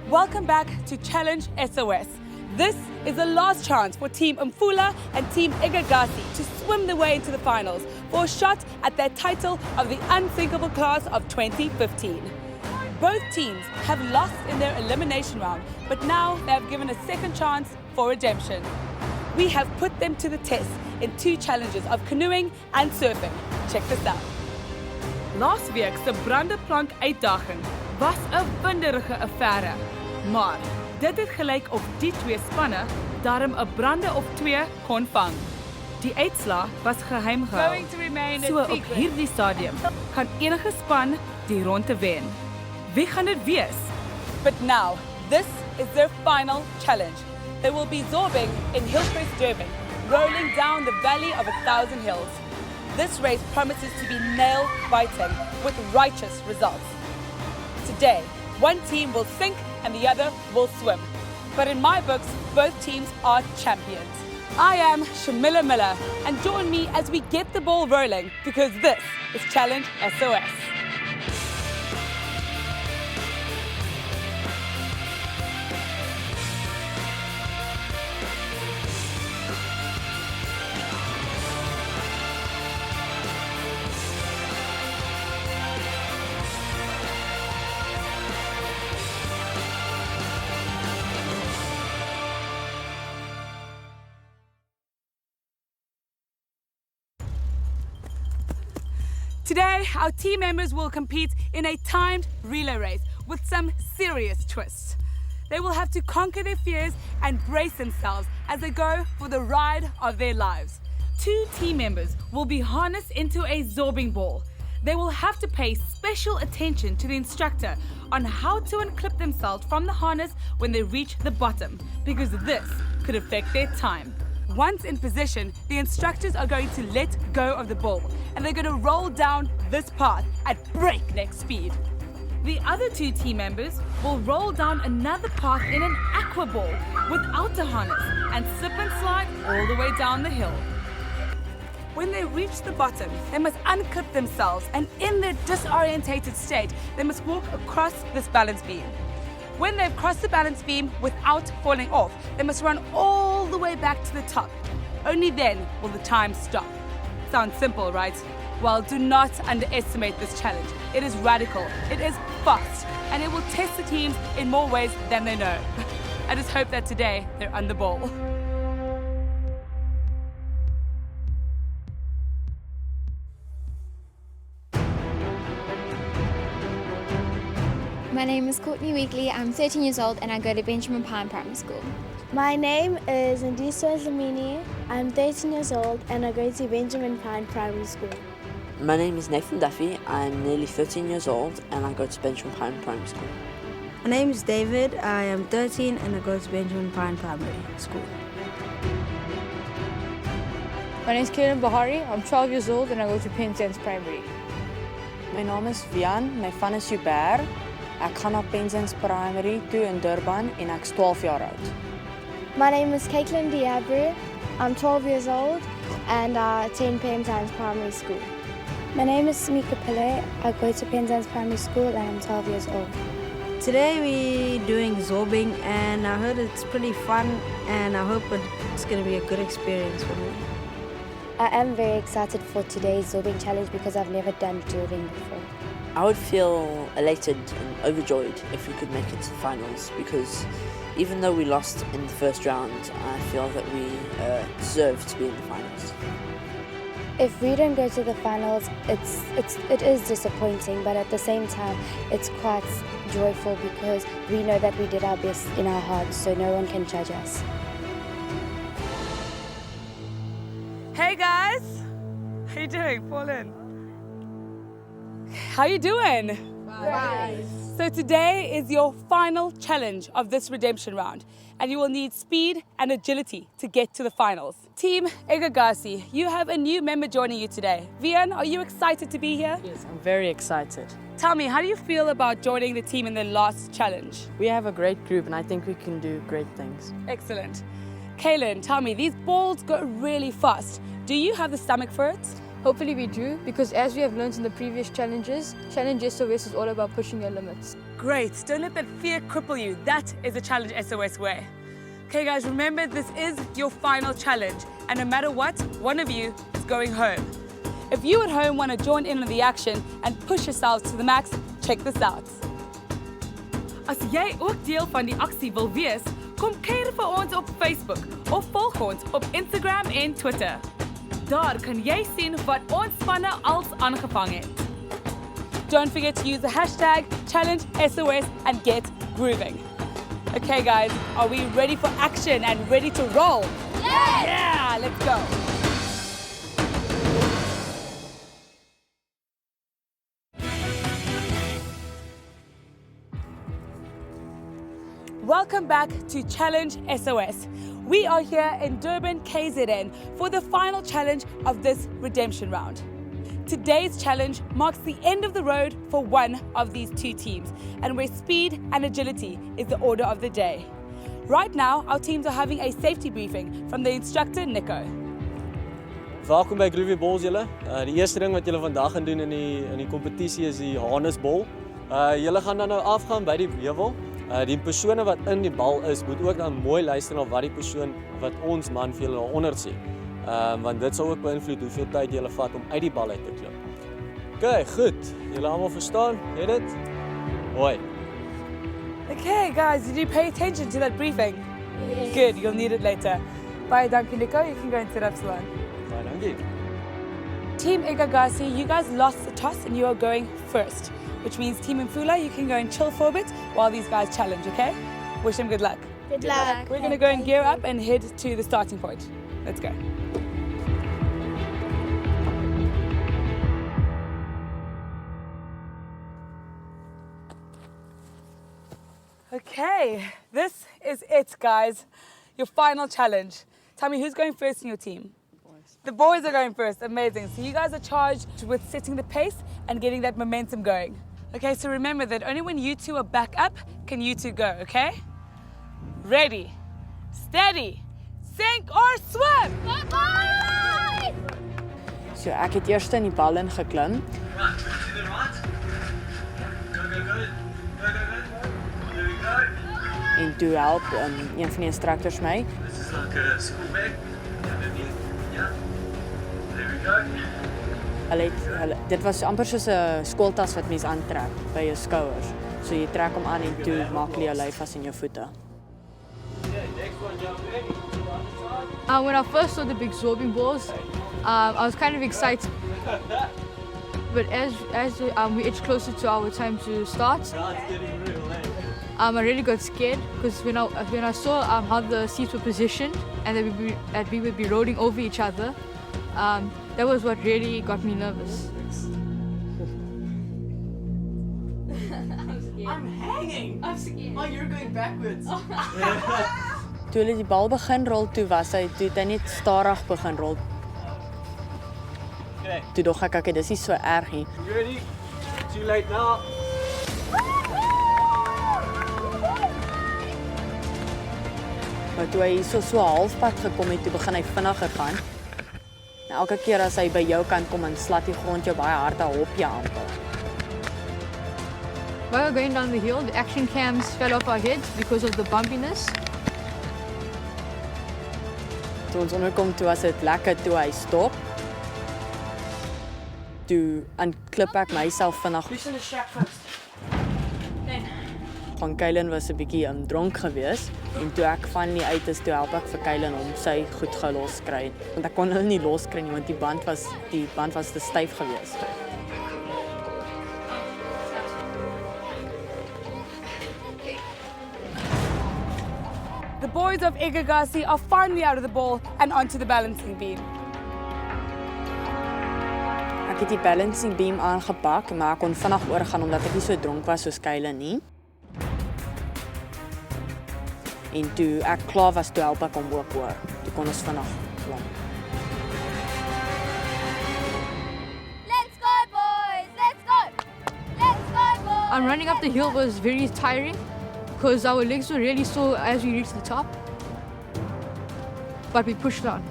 Welcome back to Challenge SOS. This is the last chance for Team In Fula and Team Igagasi to swim their way into the finals for a shot at their title of the unsinkable class of 2015. Both teams have lost in their elimination round, but now they have given a second chance for redemption. We have put them to the test in 2 challenges of canoeing and surfing. Check this out. Laas week se brandeplank uitdaging was 'n winderige affære. Maar dit het gelyk of die 2 spanne darm 'n brande of 2 kon vang. Die uitslaa was geheim gehou. So op hierdie stadium kan enige span die ronde wen. Wie gaan dit wees? But now, this is their final challenge. They will be Zorbing in Zorbing, rolling down the valley of 1,000 hills. This race promises to be nail-biting with righteous results. Today, one team will sink and the other will swim. But in my books, both teams are champions. I am Shamila Miller, and join me as we get the ball rolling, because this is Challenge SOS. Today, our team members will compete in a timed relay race with some serious twists. They will have to conquer their fears and brace themselves as they go for the ride of their lives. 2 team members will be harnessed into a Zorbing ball. They will have to pay special attention to the instructor on how to unclip themselves from the harness when they reach the bottom, because this could affect their time. Once in position, the instructors are going to let go of the ball and they're going to roll down this path at breakneck speed. The other 2 team members will roll down another path in an aqua ball without a harness and slip and slide all the way down the hill. When they reach the bottom, they must unclip themselves, and in their disorientated state, they must walk across this balance beam. When they've crossed the balance beam without falling off, they must run all the way back to the top. Only then will the time stop. Sounds simple, right? Well, do not underestimate this challenge. It is radical, it is fast, and it will test the teams in more ways than they know. I just hope that today they're on the ball. My name is Courtney Weekly. I'm 13 years old and I go to Benjamin Pine Primary School. My name is Ndisa Zlamini. I'm 13 years old and I go to Benjamin Pine Primary School. My name is Nathan Duffy. I'm nearly 13 years old and I go to Benjamin Pine Primary School. My name is David. I am 13 and I go to Benjamin Pine Primary School. My name is Kieran Bahari. I'm 12 years old and I go to Penzance Primary. My naam is Vian. My van is Hubert. Ek gaan na Penzance Primary toe in Durban en ek's 12 jaar oud. My name is Caitlin Diabru. I'm 12 years old and I attend Penzance Primary School. My name is Samika Pillay. I go to Penzance Primary School and I'm 12 years old. Today we're doing Zorbing and I heard it's pretty fun and I hope it's going to be a good experience for me. I am very excited for today's Zorbing challenge because I've never done Zorbing before. I would feel elated and overjoyed if we could make it to the finals, because even though we lost in the first round, I feel that we deserve to be in the finals. If we don't go to the finals, it is disappointing, but at the same time, it's quite joyful because we know that we did our best in our hearts, so no one can judge us. Hey guys, how you doing? Fall in. How you doing? Right. So today is your final challenge of this redemption round, and you will need speed and agility to get to the finals. Team Igagasi, you have a new member joining you today. Vian, are you excited to be here? Yes, I'm very excited. Tell me, how do you feel about joining the team in the last challenge? We have a great group and I think we can do great things. Excellent. Kaylin, tell me, these balls go really fast. Do you have the stomach for it? Hopefully we do, because as we have learned in the previous challenges, Challenge SOS is all about pushing your limits. Great. Don't let that fear cripple you. That is a Challenge SOS way. Okay, guys, remember this is your final challenge. And no matter what, one of you is going home. If you at home want to join in on the action and push yourselves to the max, check this out. As jy ook deel van die aksie wil wees, kom kuier vir ons op Facebook of volg ons op Instagram en Twitter. Daar kan jy sien wat ons spanne als aangevang het. Don't forget to use the hashtag #ChallengeSOS and get grooving. Okay guys, are we ready for action and ready to roll? Yes! Yeah, let's go. Welcome back to Challenge SOS. We are here in Durban, KZN for the final challenge of this redemption round. Today's challenge marks the end of the road for one of these two teams, and where speed and agility is the order of the day. Right now, our teams are having a safety briefing from the instructor, Nico. Welkom by Groovy Balls julle. Die eerste ding wat julle vandag gaan doen in die kompetisie is die harnessbal. Julle gaan dan nou afgaan by die heuwel. Die persone wat in die bal is, moet ook dan mooi luister na wat die persoon wat ons man vir julle daaronder sê. Want dit sal ook beïnvloed hoeveel tyd julle vat om uit die bal uit te klim. Okay, goed. Julle almal verstaan? Het dit? Mooi. Okay, guys, did you pay attention to that briefing? Yes. Good, you'll need it later. Bye, Duncan Nico. You can go and sit up, Salon. Bye, dankie. Team Igagasi, you guys lost the toss and you are going first, which means Team In Fula, you can go and chill for a bit while these guys challenge, okay? Wish them good luck. Good luck. We're going to go and gear up and head to the starting point. Let's go. Okay, this is it, guys. Your final challenge. Tell me, who's going first in your team? The boys are going first. Amazing. So you guys are charged with setting the pace and getting that momentum going. Okay, so remember that only when you two are back up can you two go, okay? Ready, steady, sink or swim! Bye-bye! So ek het eers in die bal ingeklim. En toe help een van die instructors my. This is like a school bag. Yeah. There we go. Dit was amper soos 'n skooltas wat mens aantrek by jou skouers. So jy trek hom aan en toe maak jy jou lyf vas en jou voete. When I first saw the big Zorbing balls, I was kind of excited. But as we edged closer to our time to start, I really got scared because when I saw how the seats were positioned and that we would be rolling over each other, that was what really got me nervous. I'm hanging! I'm scared. Oh, you're going backwards. Toe hulle die bal begin rol, toe het hy net stadig begin rol. Okay. Toe dog ek, okay, dis nie so erg nie. You ready? Too late now. Maar toe hy so halfpad gekom het, toe begin hy vinniger gaan. Nou, elke keer as hy by jou kant kom, dan slat die grond jou baie hard, dan hop jy amper. While we were going down the hill, the action cams fell off our heads because of the bumpiness. Toe ons onderkom, toe was dit lekker toe hy stop. Toe aanklip ek myself vinnig. Who's in the shack first? Van Kylen was 'n bietjie dronk geweest en toe ek van die uit is, toe help ek vir Kylen om sy goed gelos kry. Want ek kon hulle nie los kry nie want die band was te styf geweest. The boys of Igagasi are finally out of the ball and onto the balancing beam. Ek het die balancing beam aangepak, maar ek kon vinnig oorgaan omdat ek nie so dronk was soos Kylen nie. En toe ek klaar was, toe help ek hom ook oor. Toe kon ons vinnig klim. Let's go, boys! Let's go! Let's go, boys! Running up the hill was very tiring because our legs were really sore as we reached the top. But we pushed on.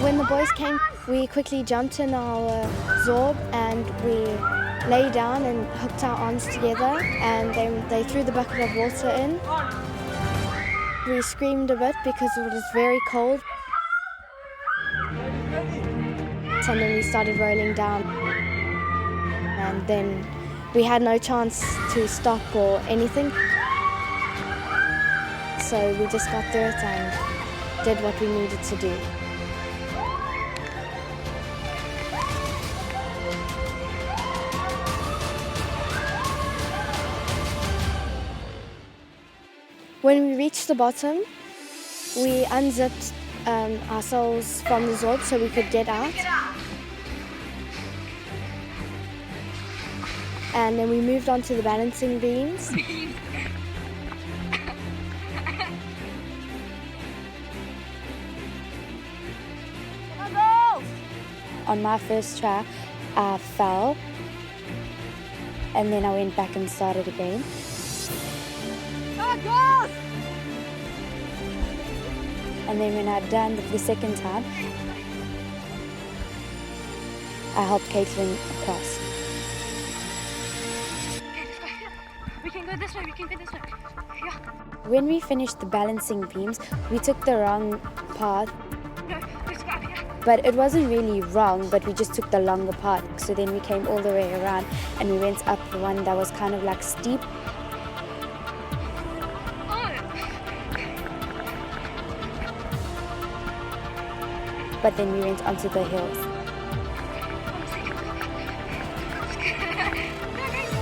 When the boys came We quickly jumped in our Zorb and we lay down and hooked our arms together, and then they threw the bucket of water in. We screamed a bit because it was very cold. And then we started rolling down. And then we had no chance to stop or anything. So we just got through it and did what we needed to do. When we reached the bottom, we unzipped ourselves from the Zorb so we could get out. And then we moved on to the balancing beams. On my first try, I fell, and then I went back and started again. And then when I'd done the second time, I helped Caitlin across. We can go this way, we can go this way. Yeah. When we finished the balancing beams, we took the wrong path. No, let's go up here. But it wasn't really wrong, but we just took the longer path. So then we came all the way around and we went up the one that was kind of like steep. But then we went onto the hills.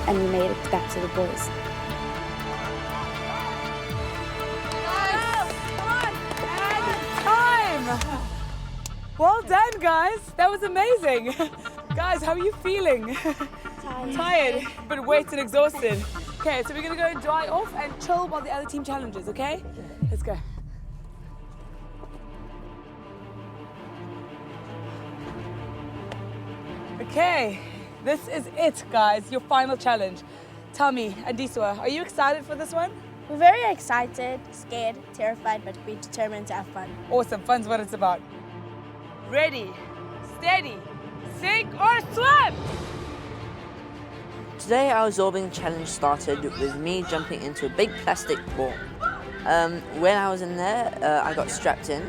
And we made it back to the boys. Time! Well done, guys. That was amazing. Guys, how are you feeling? Tired, but wet and exhausted. Okay, so we're gonna go dry off and chill while the other team challenges, okay? Let's go. Okay, this is it, guys, your final challenge. Tell me, Andiswa, are you excited for this one? We're very excited, scared, terrified, but we're determined to have fun. Awesome, fun's what it's about. Ready, steady, sink or swim! Today our Zorbing challenge started with me jumping into a big plastic ball. When I was in there, I got strapped in.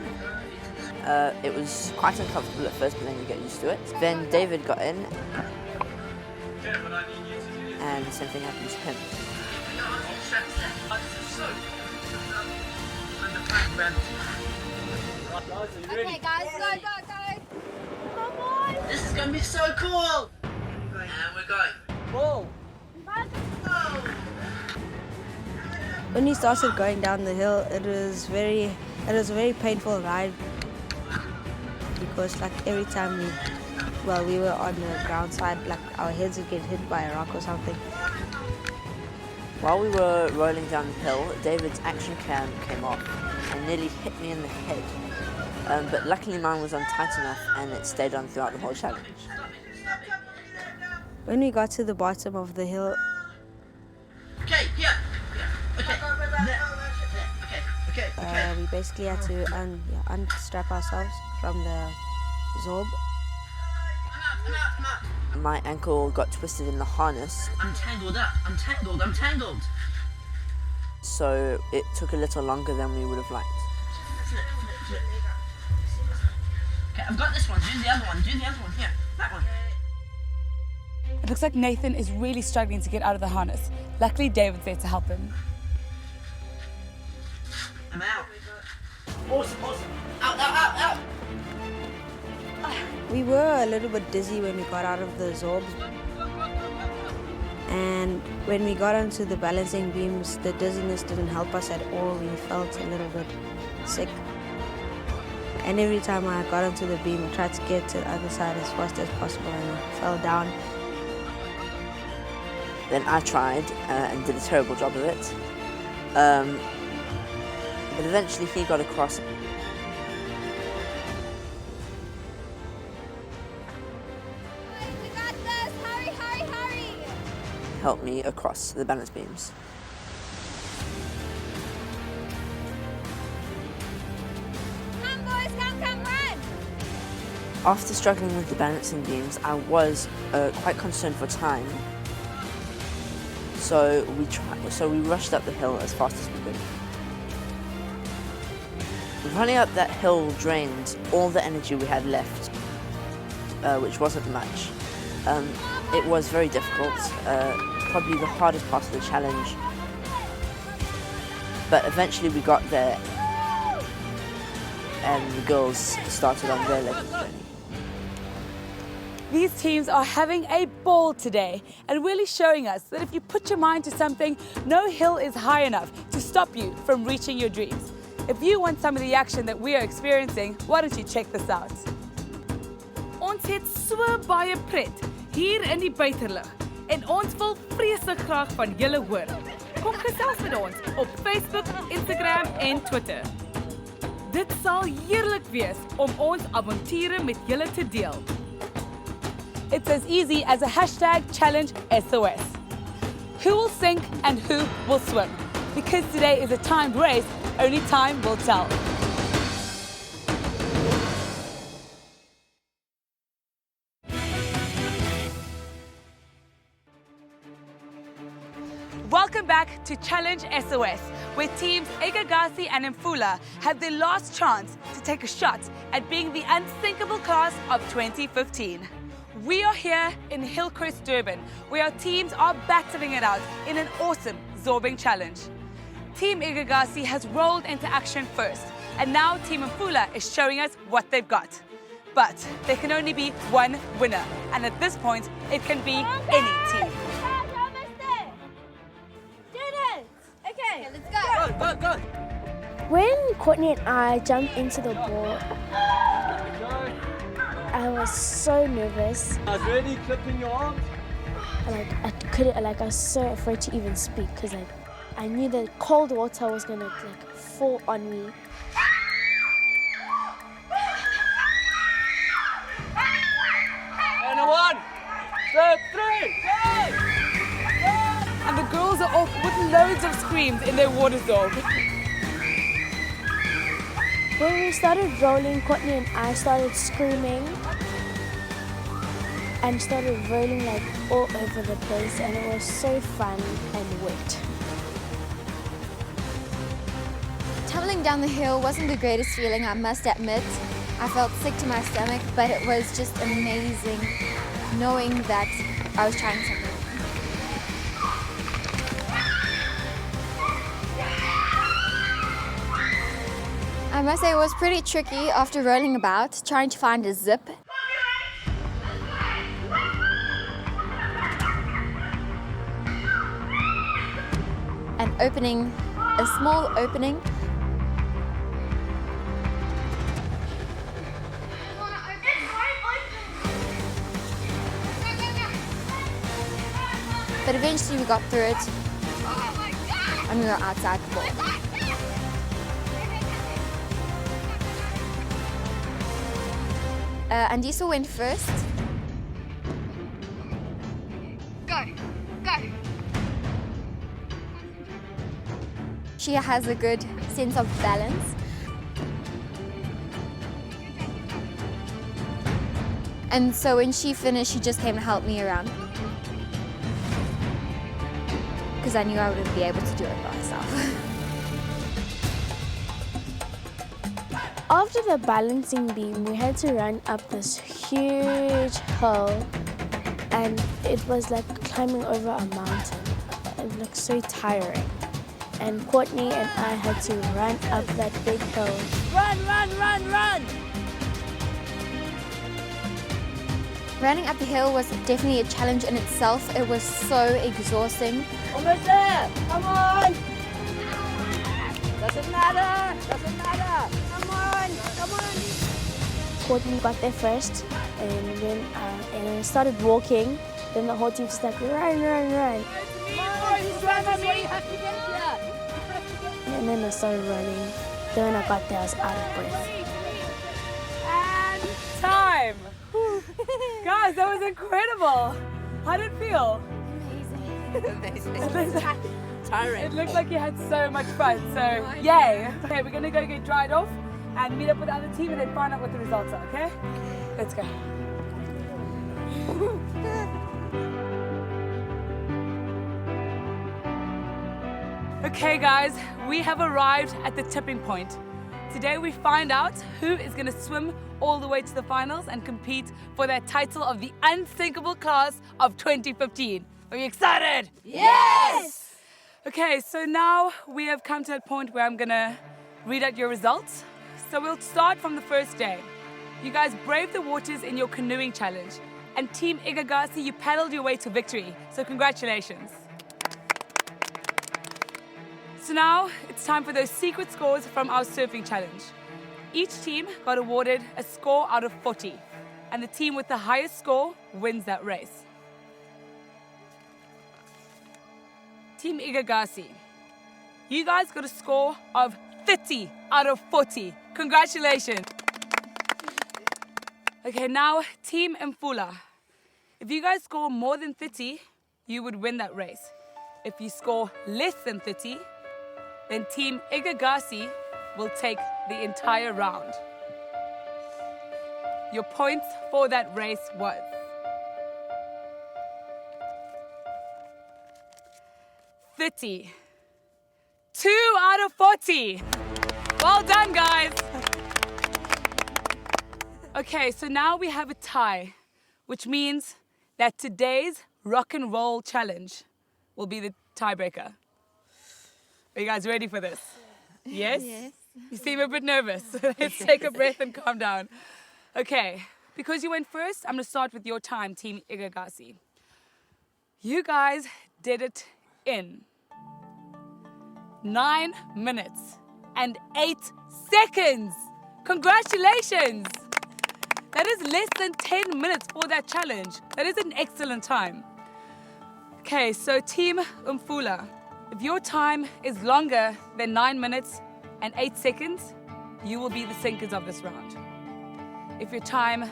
It was quite uncomfortable at first, but then you get used to it. Then David got in, and the same thing happened to him. Okay, guys, go. Come on. This is gonna be so cool! And we're going. Whoa! When we started going down the hill, it was a very painful ride because like every time we were on the ground side, like our heads would get hit by a rock or something. While we were rolling down the hill, David's action cam came off and nearly hit me in the head. But luckily mine was on tight enough and it stayed on throughout the whole challenge. When we got to the bottom of the hill, Okay, here. Okay. There. Okay. we basically had to unstrap ourselves from the Zorb. I'm out. My ankle got twisted in the harness, I'm tangled up. I'm tangled. so it took a little longer than we would have liked. Flip. Okay, I've got this one. Do the other one. Here. That one. It looks like Nathan is really struggling to get out of the harness. Luckily, David's there to help him. I'm out. Awesome. Out. We were a little bit dizzy when we got out of the Zorbs. And when we got onto the balancing beams, the dizziness didn't help us at all. We felt a little bit sick. And every time I got onto the beam, I tried to get to the other side as fast as possible and I fell down. Then I tried and did a terrible job of it. But eventually he got across. We got this. Hurry. Helped me across the balance beams. Come, boys, come, run. After struggling with the balancing beams, I was quite concerned for time. So we rushed up the hill as fast as we could. Running up that hill drained all the energy we had left, which wasn't much. It was very difficult, probably the hardest part of the challenge. But eventually we got there, and the girls started on their leg of the journey. These teams are having a ball today and really showing us that if you put your mind to something, no hill is high enough to stop you from reaching your dreams. If you want some of the action that we are experiencing, why don't you check this out? Ons het so baie pret hier in die buitelug en ons wil vreeslik graag van julle hoor. Kom gesels met ons op Facebook, Instagram en Twitter. Dit sal heerlik wees om ons avonture met julle te deel. It's as easy as a #challenge SOS. Who will sink and who will swim? Because today is a timed race, only time will tell. Welcome back to Challenge SOS, where teams Igagasi and In Fula had their last chance to take a shot at being the unsinkable class of 2015. We are here in Hillcrest, Durban, where our teams are battling it out in an awesome Zorbing challenge. Team Igagasi has rolled into action first, and now Team In Fula is showing us what they've got. But there can only be one winner, and at this point, it can be any team. Go. When Courtney and I jumped into the ball, I was so nervous. I was ready, clipping your arms. I was so afraid to even speak because I knew that cold water was gonna fall on me. And a 1, 2, 3, go! And the girls are off with loads of screams in their water zorb. When we started rolling, Courtney and I started screaming and started rolling all over the place, and it was so fun and wet. Tumbling down the hill wasn't the greatest feeling, I must admit. I felt sick to my stomach, but it was just amazing knowing that I was trying something. I must say it was pretty tricky after rolling about, trying to find a zip. And opening a small opening. But eventually we got through it and we were outside the ball. Andisa went first. Go. She has a good sense of balance. And so when she finished, she just came to help me around. Because I knew I wouldn't be able to do it by myself. After the balancing beam, we had to run up this huge hill, and it was like climbing over a mountain. It looked so tiring. And Courtney and I had to run up that big hill. Run! Running up the hill was definitely a challenge in itself. It was so exhausting. Almost there! Come on! Doesn't matter! Come on! Courtney got there first, and when I started walking, then the whole team was like, run! And then I started running. Then when I got there, I was out of breath. And time! Guys, that was incredible! How did it feel? Amazing. Tiring. It looked like you had so much fun, so yay! Okay, we're gonna go get dried off and meet up with the other team and then find out what the results are, okay? Let's go. Okay guys, we have arrived at the tipping point. Today we find out who is going to swim all the way to the finals and compete for that title of the unsinkable class of 2015. Are you excited? Yes! Okay, so now we have come to that point where I'm going to read out your results. So we'll start from the first day. You guys braved the waters in your canoeing challenge. And Team Igagasi, you paddled your way to victory. So congratulations. So now it's time for those secret scores from our surfing challenge. Each team got awarded a score out of 40. And the team with the highest score wins that race. Team Igagasi, you guys got a score of 30 out of 40. Congratulations. Okay, now Team In Fula. If you guys score more than 30, you would win that race. If you score less than 30, then Team Igagasi will take the entire round. Your points for that race was 30. 2 out of 40. Well done, guys. Okay, so now we have a tie, which means that today's rock and roll challenge will be the tiebreaker. Are you guys ready for this? Yes? Yes. You seem a bit nervous. Let's take a breath and calm down. Okay, because you went first, I'm going to start with your time, Team Igagasi. You guys did it in 9 minutes and 8 seconds. Congratulations! That is less than 10 minutes for that challenge. That is an excellent time. Okay, so Team In Fula, if your time is longer than 9 minutes and 8 seconds, you will be the sinkers of this round. If your time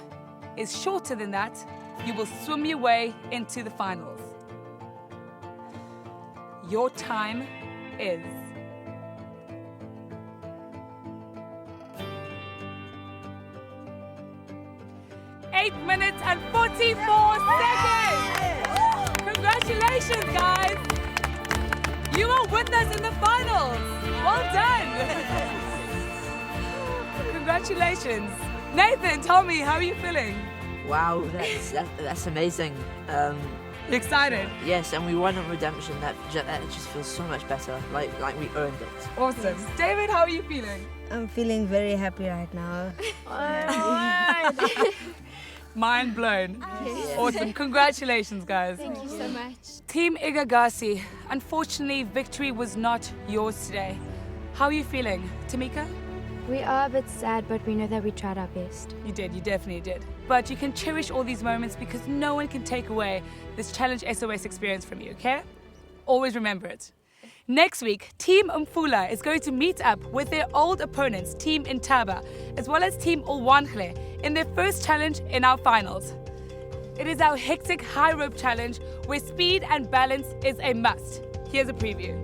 is shorter than that, you will swim your way into the finals. Your time is 8 minutes and 44 seconds. Congratulations, guys. You are with us in the finals. Well done. Congratulations. Nathan, tell me, how are you feeling? Wow, that's amazing. You excited? Yes, and we won on redemption. That just feels so much better. Like we earned it. Awesome. David, how are you feeling? I'm feeling very happy right now. Mind blown. Yes. Awesome. Congratulations, guys. Thank you so much. Team Igagasi, unfortunately, victory was not yours today. How are you feeling, Tamika? We are a bit sad, but we know that we tried our best. You did, you definitely did. But you can cherish all these moments because no one can take away this Challenge SOS experience from you, okay? Always remember it. Next week, Team In Fula is going to meet up with their old opponents, Team Intaba, as well as Team Olwangle, in their first challenge in our finals. It is our hectic high rope challenge where speed and balance is a must. Here's a preview.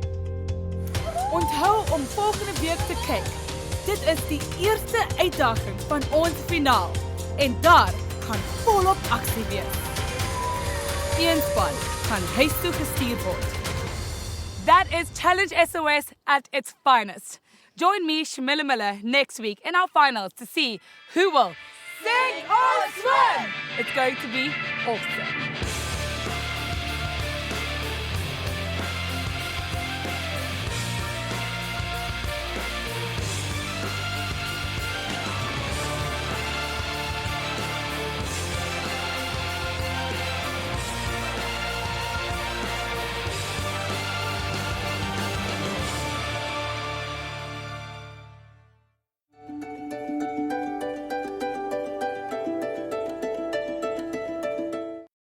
Onthou om volgende week te kyk. Dit is die eerste uitdaging van ons finaal en daar gaan volop aksie wees. Een span gaan huis toe gestuur word. That is Challenge SOS at its finest. Join me, Shamila Miller, next week in our finals to see who will sink or swim. It's going to be awesome.